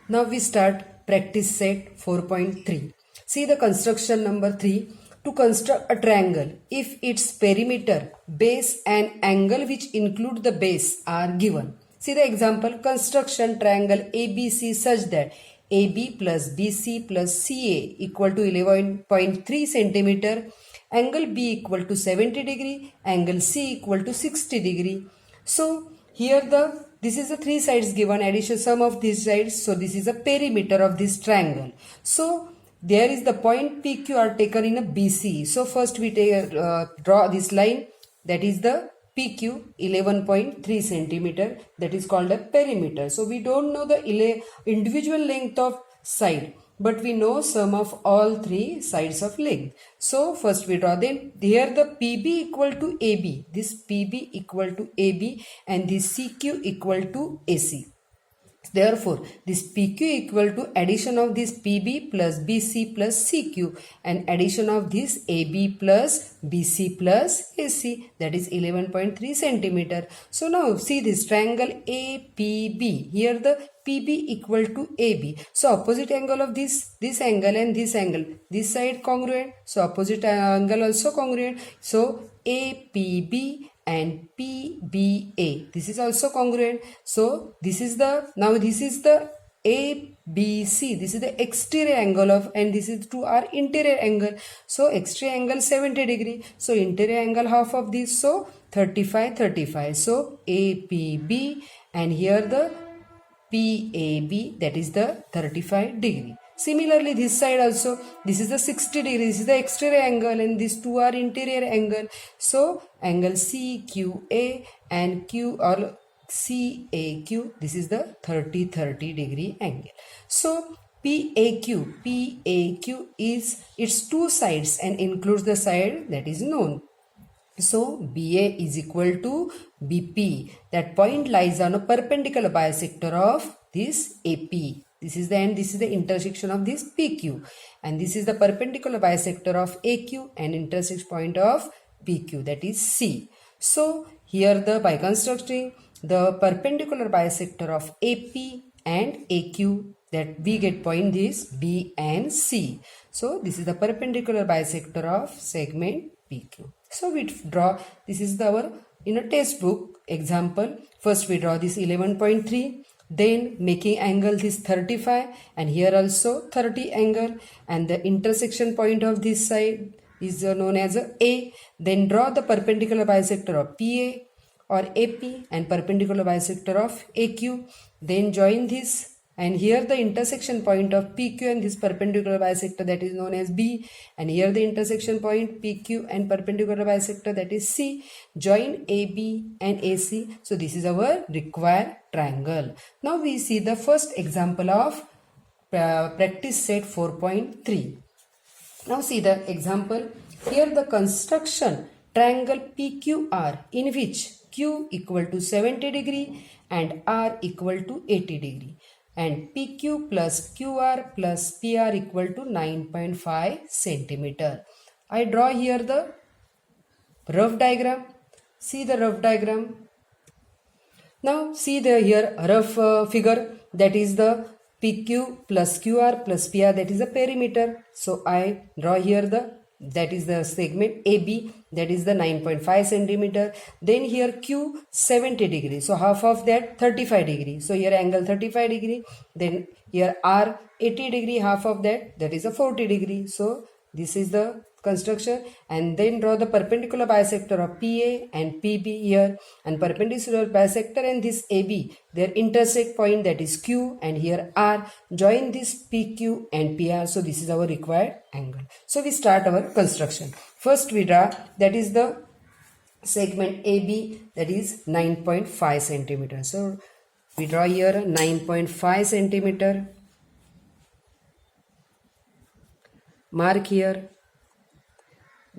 Now we start practice set 4.3. See the construction number 3. To construct a triangle, if its perimeter, base and angle which include the base are given. See the example, construction triangle ABC such that AB plus BC plus CA equal to 11.3 centimeter, angle B equal to 70 degree, angle C equal to 60 degree. So here this is the three sides given, addition sum of these sides. So this is a perimeter of this triangle. So there is the point PQ are taken in a BC. So first we draw this line, that is the PQ 11.3 centimeter, that is called a perimeter. So we don't know the individual length of side, but we know sum of all three sides of length. So first we draw them. Here the PB equal to AB, this PB equal to AB and this CQ equal to AC. Therefore, this PQ equal to addition of this PB plus BC plus CQ and addition of this AB plus BC plus AC, that is 11.3 centimeter. So now see this triangle APB. Here the PB equal to AB. So opposite angle of this angle and this angle. This side congruent. So opposite angle also congruent. So APB and PBA. This is also congruent. So this is the ABC. This is the exterior angle of, and this is to our interior angle. So exterior angle 70 degree. So interior angle half of this. So 35. So APB and here the PAB, that is the 35 degree. Similarly, this side also, this is the 60 degree, this is the exterior angle and these two are interior angle. So, angle CQA and Q or CAQ, this is the 30 degree angle. So, PAQ is its two sides and includes the side that is known. So, BA is equal to BP. That point lies on a perpendicular bisector of this AP. This is the intersection of this PQ. And this is the perpendicular bisector of AQ and intersection point of PQ, that is C. So, here by constructing the perpendicular bisector of AP and AQ, that we get point this B and C. So, this is the perpendicular bisector of segment PQ. So we draw, this is our in a textbook example. First we draw this 11.3, then making angle this 35 and here also 30 angle, and the intersection point of this side is known as A. Then draw the perpendicular bisector of PA or AP and perpendicular bisector of AQ. Then join this. And here the intersection point of PQ and this perpendicular bisector, that is known as B, and here the intersection point PQ and perpendicular bisector, that is C. Join AB and AC. So this is our required triangle. Now we see the first example of practice set 4.3. Now see the example. Here the construction triangle PQR in which Q equal to 70 degree and R equal to 80 degree. And PQ plus QR plus PR equal to 9.5 centimeter. I draw here the rough diagram. See the rough diagram. Now see the here rough figure, that is the PQ plus QR plus PR, that is the perimeter. So I draw here that is the segment AB, that is the 9.5 centimeter. Then here Q 70 degree, so half of that 35 degree. So here angle 35 degree. Then here R 80 degree, half of that is a 40 degree. So this is the construction. And then draw the perpendicular bisector of PA and PB here, and perpendicular bisector and this AB, their intersect point, that is Q, and here R. Join this PQ and PR. So this is our required angle. So we start our construction. First we draw, that is the segment AB, that is 9.5 centimeter. So we draw here 9.5 centimeter. Mark here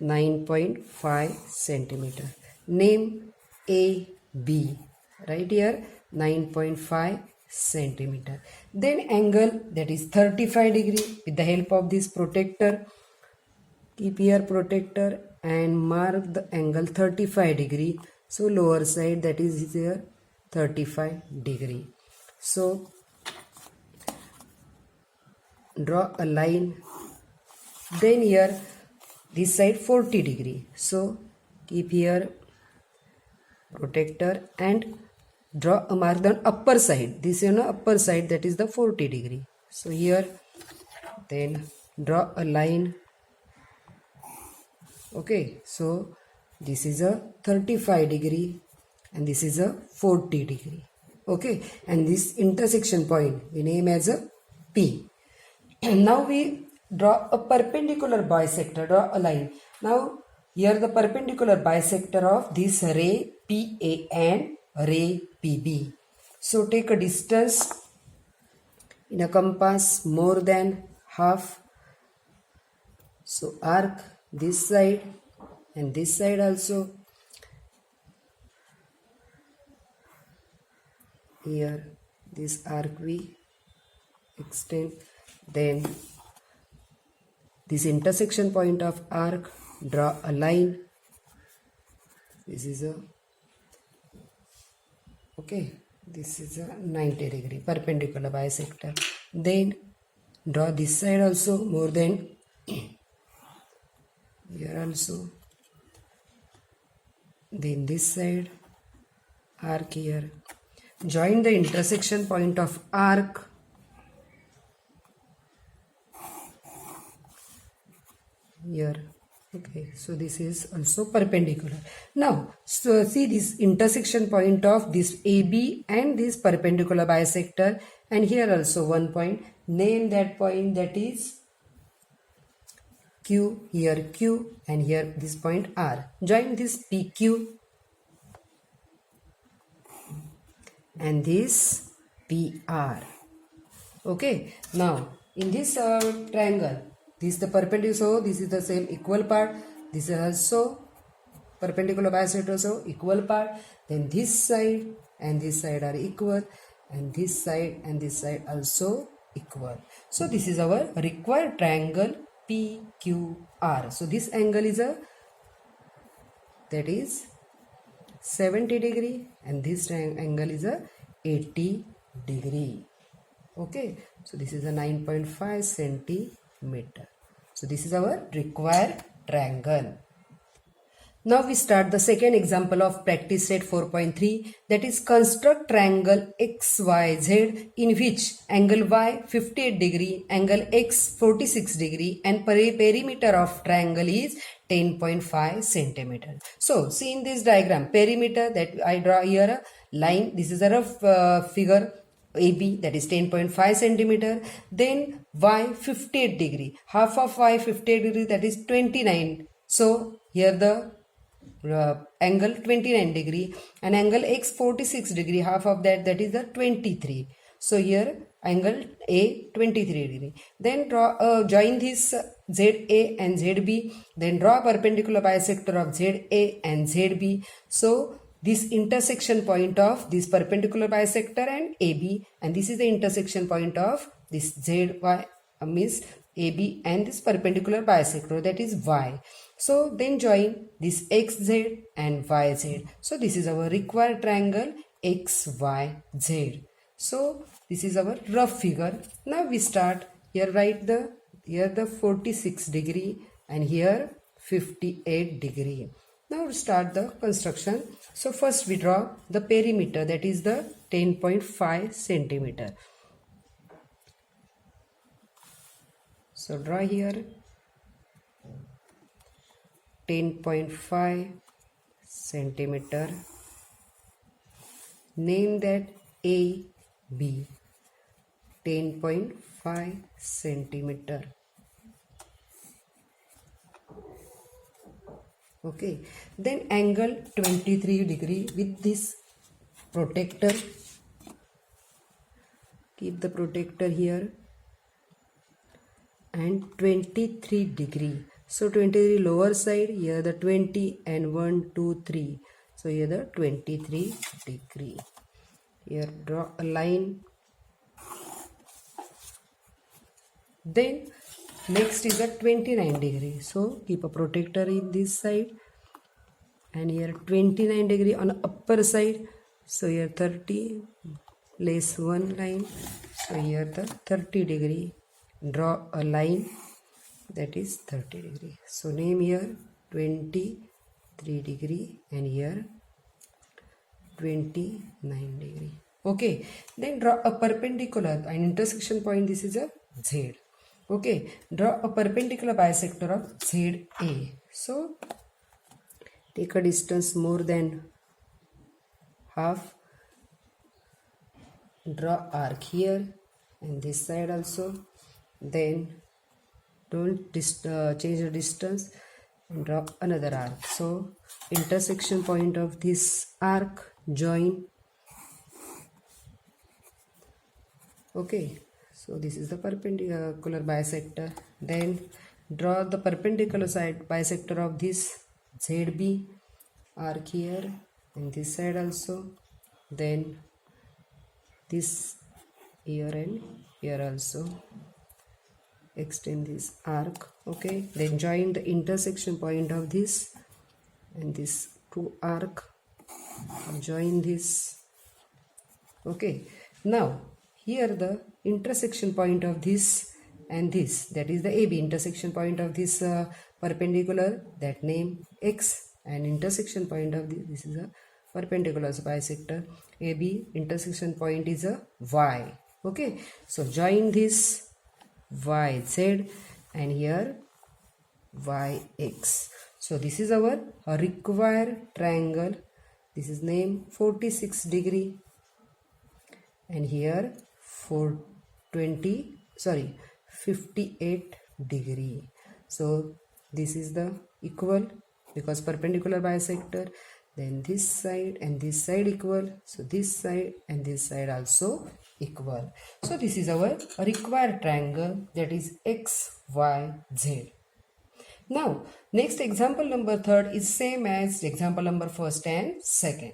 9.5 centimeter. Name AB. Right here 9.5 centimeter. Then angle, that is 35 degree with the help of this protractor. Keep here protractor and mark the angle 35 degree. So lower side, that is here 35 degree. So draw a line. Then here this side 40 degree. So keep here protector and draw a mark on upper side. This is upper side, that is the 40 degree. So here then draw a line. Okay, so this is a 35 degree and this is a 40 degree. Okay, and this intersection point we name as a P. And now we draw a perpendicular bisector, draw a line. Now here the perpendicular bisector of this ray PA and ray PB. So take a distance in a compass more than half. So arc this side and this side also. Here this arc we extend. Then this intersection point of arc, draw a line. This is a this is a 90 degree perpendicular bisector. Then draw this side also more than here also. Then this side arc here. Join the intersection point of arc. Here. Okay, so this is also perpendicular. Now, so see this intersection point of this AB and this perpendicular bisector, and here also one point. Name that point, that is Q. Here Q and here this point R. Join this PQ and this PR. Okay, now in this triangle, this is the perpendicular, so this is the same equal part. This is also perpendicular bisector, so equal part. Then this side and this side are equal, and this side and this side also equal. So this is our required triangle PQR. So this angle is that is 70 degree and this angle is 80 degree. Okay, so this is a 9.5 centimeter. So this is our required triangle. Now we start the second example of practice set 4.3, that is construct triangle XYZ in which angle Y 58 degree, angle X 46 degree and perimeter of triangle is 10.5 centimeter. So see in this diagram, perimeter, that I draw here a line. This is a rough figure. AB, that is 10.5 centimeter. Then Y 58 degree, half of Y 58 degree, that is 29. So here the angle 29 degree and angle X 46 degree, half of that, that is the 23. So here angle A 23 degree. Then draw join this ZA and ZB. Then draw perpendicular bisector of ZA and ZB. So this intersection point of this perpendicular bisector and AB, and this is the intersection point of this ZY, means AB and this perpendicular bisector, that is Y. So then join this XZ and YZ. So this is our required triangle XYZ. So this is our rough figure. Now we start here, write here the 46 degree and here 58 degree. Now start the construction. So first we draw the perimeter, that is the 10.5 centimeter. So draw here 10.5 centimeter. Name that AB, 10.5 centimeter. Okay, then angle 23 degree with this protector. Keep the protector here and 23 degree. So 23 lower side, here the 20 and 1, 2, 3. So here the 23 degree. Here draw a line. Then next is a 29 degree. So keep a protector in this side and here 29 degree on upper side. So here 30, place one line. So here the 30 degree draw a line that is 30 degree. So name here 23 degree and here 29 degree. Okay, then draw a perpendicular, an intersection point, this is a Z. Okay, draw a perpendicular bisector of ZA. So take a distance more than half, draw arc here and this side also, then don't change the distance and draw another arc. So intersection point of this arc join. Okay, so this is the perpendicular bisector. Then draw the perpendicular side bisector of this ZB, arc here and this side also, then this here and here also, extend this arc. Okay, then join the intersection point of this and this two arc, join this. Okay, now here the intersection point of this and this, that is the AB, intersection point of this perpendicular, that name X, and intersection point of this is a perpendicular bisector AB, intersection point is a Y. Okay, so join this YZ and here YX. So this is our required triangle. This is named 46 degree and here 58 degree. So this is the equal because perpendicular bisector, then this side and this side equal, so this side and this side also equal. So this is our required triangle, that is XYZ. Now next example number 3 is same as example number 1 and 2.